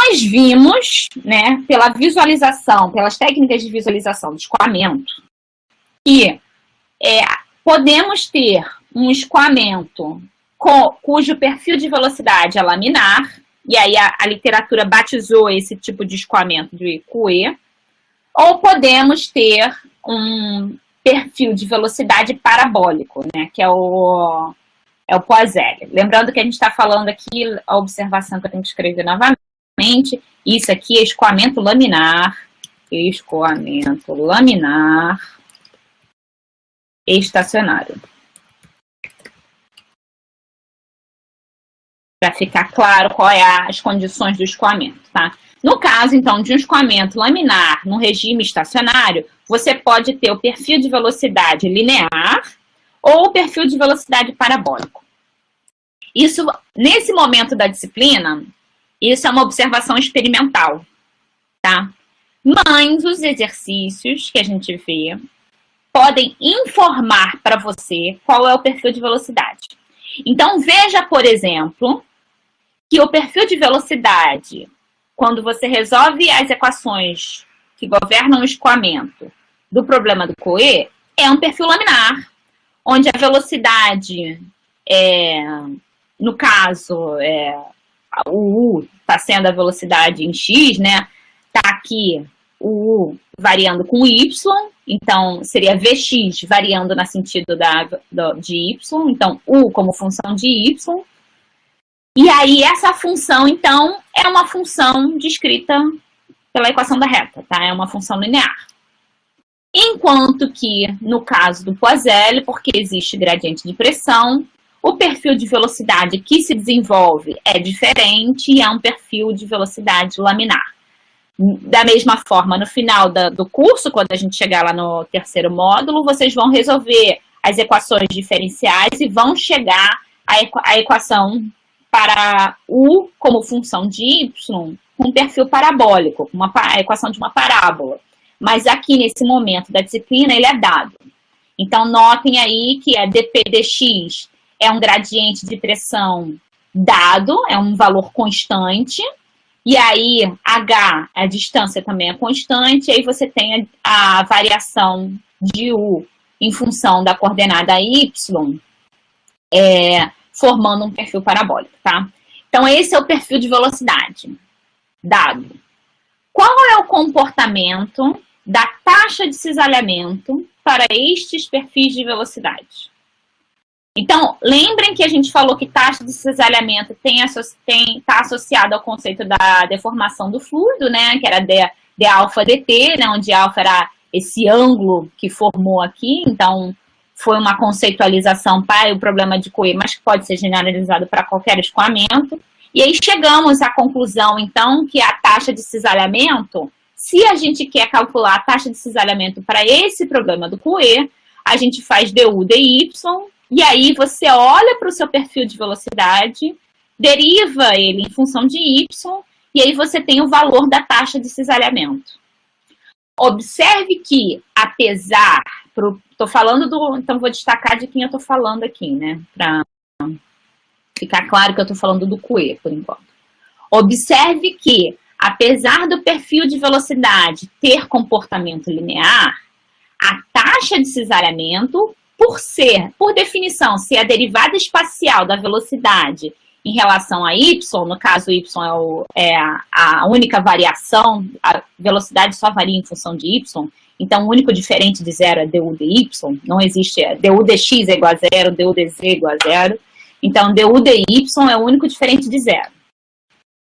Nós vimos, né, pela visualização, pelas técnicas de visualização do escoamento, que podemos ter um escoamento cujo perfil de velocidade é laminar, e aí a literatura batizou esse tipo de escoamento de QE, ou podemos ter um perfil de velocidade parabólico, né, que é o Poiseuille. Lembrando que a gente está falando aqui, a observação que eu tenho que escrever novamente, isso aqui é escoamento laminar estacionário. Para ficar claro qual é as condições do escoamento, tá? No caso, então, de um escoamento laminar no regime estacionário, você pode ter o perfil de velocidade linear ou o perfil de velocidade parabólico. Isso, nesse momento da disciplina, isso é uma observação experimental, tá? Mas os exercícios que a gente vê podem informar para você qual é o perfil de velocidade. Então, veja, por exemplo, que o perfil de velocidade, quando você resolve as equações que governam o escoamento do problema do QE, é um perfil laminar, onde a velocidade, no caso, o U está sendo a velocidade em X, né? Está aqui o U variando com Y, então seria Vx variando no sentido de Y, então U como função de Y. E aí essa função, então, é uma função descrita pela equação da reta, tá? É uma função linear. Enquanto que, no caso do Poiseuille, porque existe gradiente de pressão, o perfil de velocidade que se desenvolve é diferente e é um perfil de velocidade laminar. Da mesma forma, no final do curso, quando a gente chegar lá no terceiro módulo, vocês vão resolver as equações diferenciais e vão chegar à equação para U como função de Y com perfil parabólico, a equação de uma parábola. Mas aqui, nesse momento da disciplina, ele é dado. Então, notem aí que a dP dx é um gradiente de pressão dado, é um valor constante. E aí, H, a distância também é constante. E aí você tem a variação de U em função da coordenada Y, formando um perfil parabólico, tá? Então, esse é o perfil de velocidade dado. Qual é o comportamento da taxa de cisalhamento para estes perfis de velocidade? Então, lembrem que a gente falou que taxa de cisalhamento está associada ao conceito da deformação do fluido, né? Que era d alfa dt, né? Onde alfa era esse ângulo que formou aqui. Então, foi uma conceitualização para o problema de QE, mas que pode ser generalizado para qualquer escoamento. E aí chegamos à conclusão, então, que a taxa de cisalhamento, se a gente quer calcular a taxa de cisalhamento para esse problema do QE, a gente faz du dy, e aí você olha para o seu perfil de velocidade, deriva ele em função de y, e aí você tem o valor da taxa de cisalhamento. Observe que, apesar, estou falando então vou destacar de quem eu estou falando aqui, né, para ficar claro que eu estou falando do QE, por enquanto. Observe que, apesar do perfil de velocidade ter comportamento linear, a taxa de cisalhamento, por definição, ser a derivada espacial da velocidade em relação a y, no caso y é a única variação, a velocidade só varia em função de y, então o único diferente de zero é du dy, não existe du dx é igual a zero, du dz é igual a zero, então du dy é o único diferente de zero.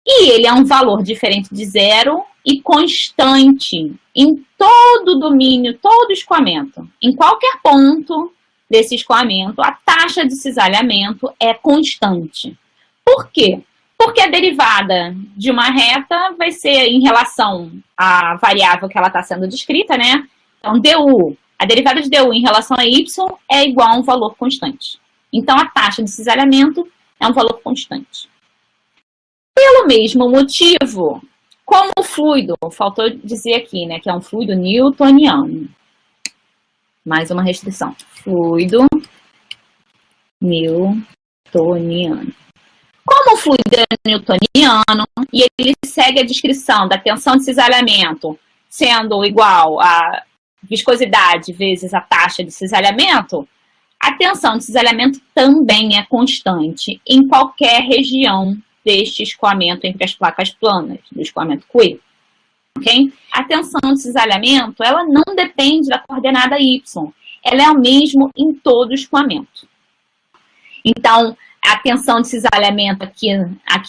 E ele é um valor diferente de zero e constante em todo o domínio, todo o escoamento. Em qualquer ponto desse escoamento, a taxa de cisalhamento é constante. Por quê? Porque a derivada de uma reta vai ser em relação à variável que ela está sendo descrita, né? Então, du, a derivada de du em relação a y é igual a um valor constante. Então, a taxa de cisalhamento é um valor constante. Pelo mesmo motivo, como o fluido, faltou dizer aqui, né, que é um fluido newtoniano. Mais uma restrição. Fluido newtoniano. Como o fluido é newtoniano, e ele segue a descrição da tensão de cisalhamento sendo igual a viscosidade vezes a taxa de cisalhamento, a tensão de cisalhamento também é constante em qualquer região deste escoamento entre as placas planas, do escoamento QE. Okay? A tensão de cisalhamento, ela não depende da coordenada Y, ela é a mesma em todo o escoamento. Então, a tensão de cisalhamento aqui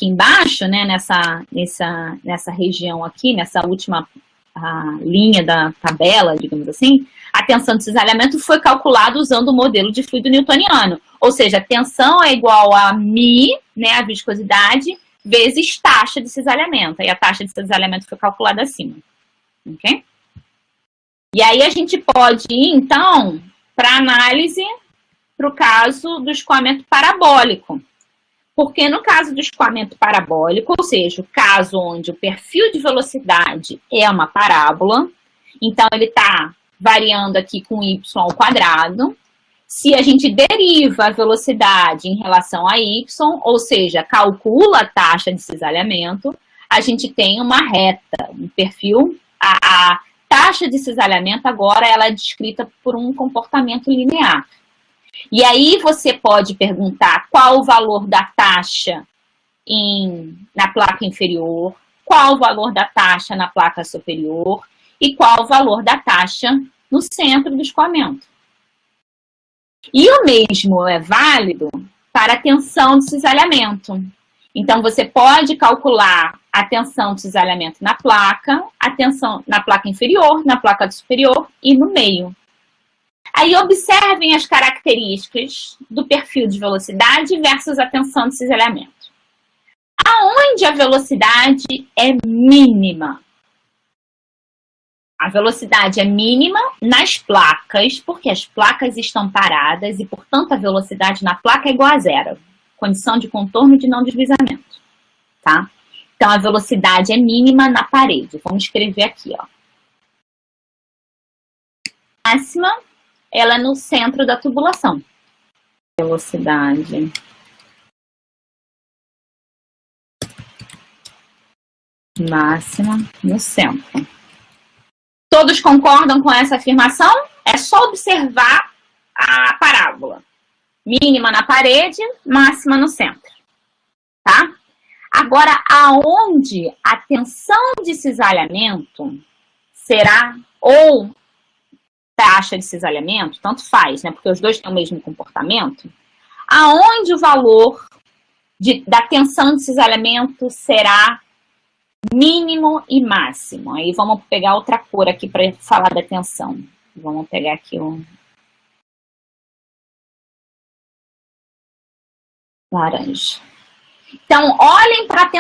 embaixo, né, nessa região aqui, nessa última linha da tabela, digamos assim, a tensão de cisalhamento foi calculada usando o modelo de fluido newtoniano. Ou seja, a tensão é igual a μ, né, a viscosidade, vezes taxa de cisalhamento. Aí a taxa de cisalhamento foi calculada acima. Ok? E aí a gente pode ir, então, para análise para o caso do escoamento parabólico. Porque no caso do escoamento parabólico, ou seja, o caso onde o perfil de velocidade é uma parábola, então ele está variando aqui com y ao quadrado. Se a gente deriva a velocidade em relação a y, ou seja, calcula a taxa de cisalhamento, a gente tem uma reta, um perfil. A taxa de cisalhamento agora ela é descrita por um comportamento linear. E aí você pode perguntar qual o valor da taxa na placa inferior, qual o valor da taxa na placa superior e qual o valor da taxa no centro do escoamento. E o mesmo é válido para a tensão de cisalhamento. Então, você pode calcular a tensão de cisalhamento na placa, a tensão na placa inferior, na placa superior e no meio. Aí, observem as características do perfil de velocidade versus a tensão de cisalhamento. Aonde a velocidade é mínima? A velocidade é mínima nas placas, porque as placas estão paradas e, portanto, a velocidade na placa é igual a zero. Condição de contorno de não deslizamento, tá? Então, a velocidade é mínima na parede. Vamos escrever aqui, ó. Máxima, ela é no centro da tubulação. Velocidade máxima no centro. Todos concordam com essa afirmação? É só observar a parábola. Mínima na parede, máxima no centro. Tá? Agora, aonde a tensão de cisalhamento será, ou taxa de cisalhamento, tanto faz, né? Porque os dois têm o mesmo comportamento. Aonde o valor da tensão de cisalhamento será mínimo e máximo. Aí vamos pegar outra cor aqui para falar da tensão. Vamos pegar aqui o laranja. Então, olhem para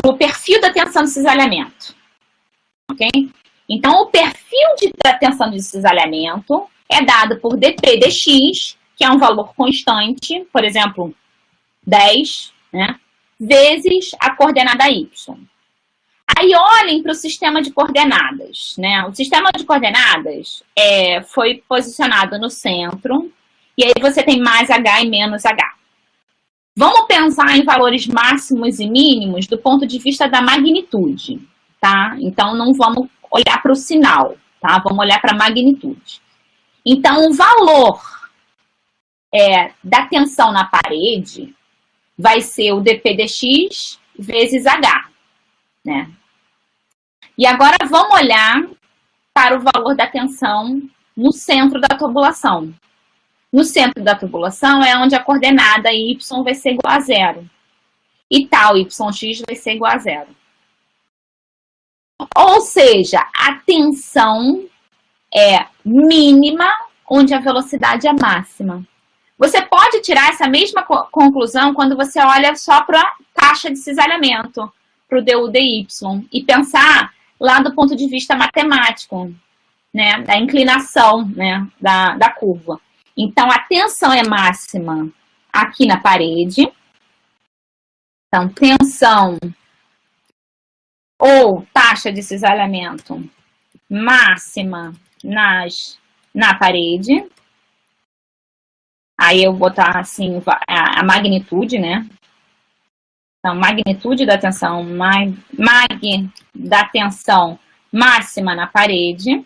o perfil da tensão de cisalhamento. Ok? Então, o perfil da tensão de cisalhamento é dado por dp dx, que é um valor constante, por exemplo, 10, né? Vezes a coordenada y. Aí olhem para o sistema de coordenadas, né? O sistema de coordenadas foi posicionado no centro, e aí você tem mais h e menos h. Vamos pensar em valores máximos e mínimos do ponto de vista da magnitude, tá? Então, não vamos olhar para o sinal, tá? Vamos olhar para a magnitude. Então, o valor da tensão na parede vai ser o dp dx vezes h, né? E agora vamos olhar para o valor da tensão no centro da tubulação. No centro da tubulação é onde a coordenada y vai ser igual a zero. E tal yx vai ser igual a zero. Ou seja, a tensão é mínima, onde a velocidade é máxima. Você pode tirar essa mesma conclusão quando você olha só para a taxa de cisalhamento, para o du dy, e pensar lá do ponto de vista matemático, né, da inclinação, né, da curva. Então, a tensão é máxima aqui na parede. Então, tensão ou taxa de cisalhamento máxima na parede. Aí eu vou botar assim a magnitude, né? Então, magnitude da tensão, da tensão máxima na parede.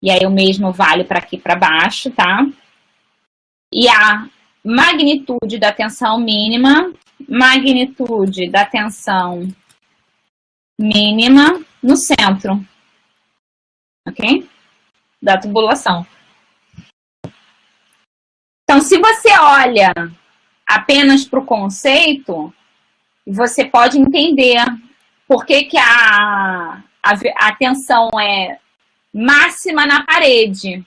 E aí o mesmo vale para aqui para baixo, tá? E a magnitude da tensão mínima, magnitude da tensão mínima no centro, ok? Da tubulação. Então, se você olha apenas para o conceito, você pode entender por que a tensão é máxima na parede.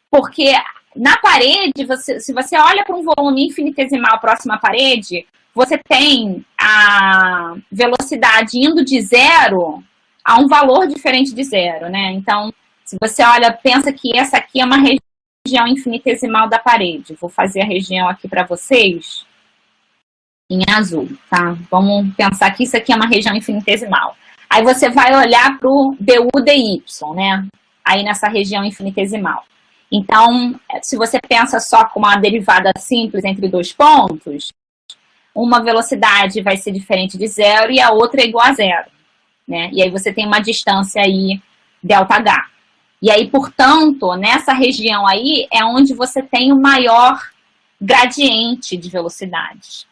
Porque na parede, se você olha para um volume infinitesimal próximo à parede, você tem a velocidade indo de zero a um valor diferente de zero, né? Então, se você olha, pensa que essa aqui é uma região infinitesimal da parede. Vou fazer a região aqui para vocês em azul, tá? Vamos pensar que isso aqui é uma região infinitesimal. Aí você vai olhar para o du dy, né? Aí nessa região infinitesimal. Então, se você pensa só com uma derivada simples entre dois pontos, uma velocidade vai ser diferente de zero e a outra é igual a zero, né? E aí você tem uma distância aí, ΔH. E aí, portanto, nessa região aí é onde você tem o maior gradiente de velocidade.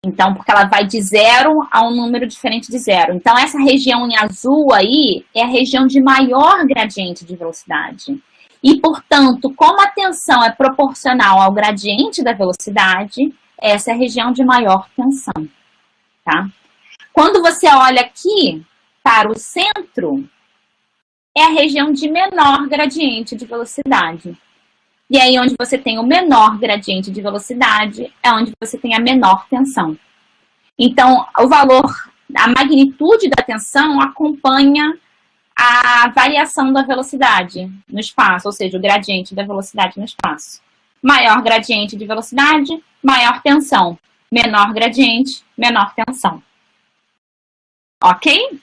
Então, porque ela vai de zero a um número diferente de zero. Então, essa região em azul aí é a região de maior gradiente de velocidade. E, portanto, como a tensão é proporcional ao gradiente da velocidade, essa é a região de maior tensão, tá? Quando você olha aqui para o centro, é a região de menor gradiente de velocidade. E aí, onde você tem o menor gradiente de velocidade, é onde você tem a menor tensão. Então, o valor, a magnitude da tensão acompanha a variação da velocidade no espaço, ou seja, o gradiente da velocidade no espaço. Maior gradiente de velocidade, maior tensão. Menor gradiente, menor tensão. Ok?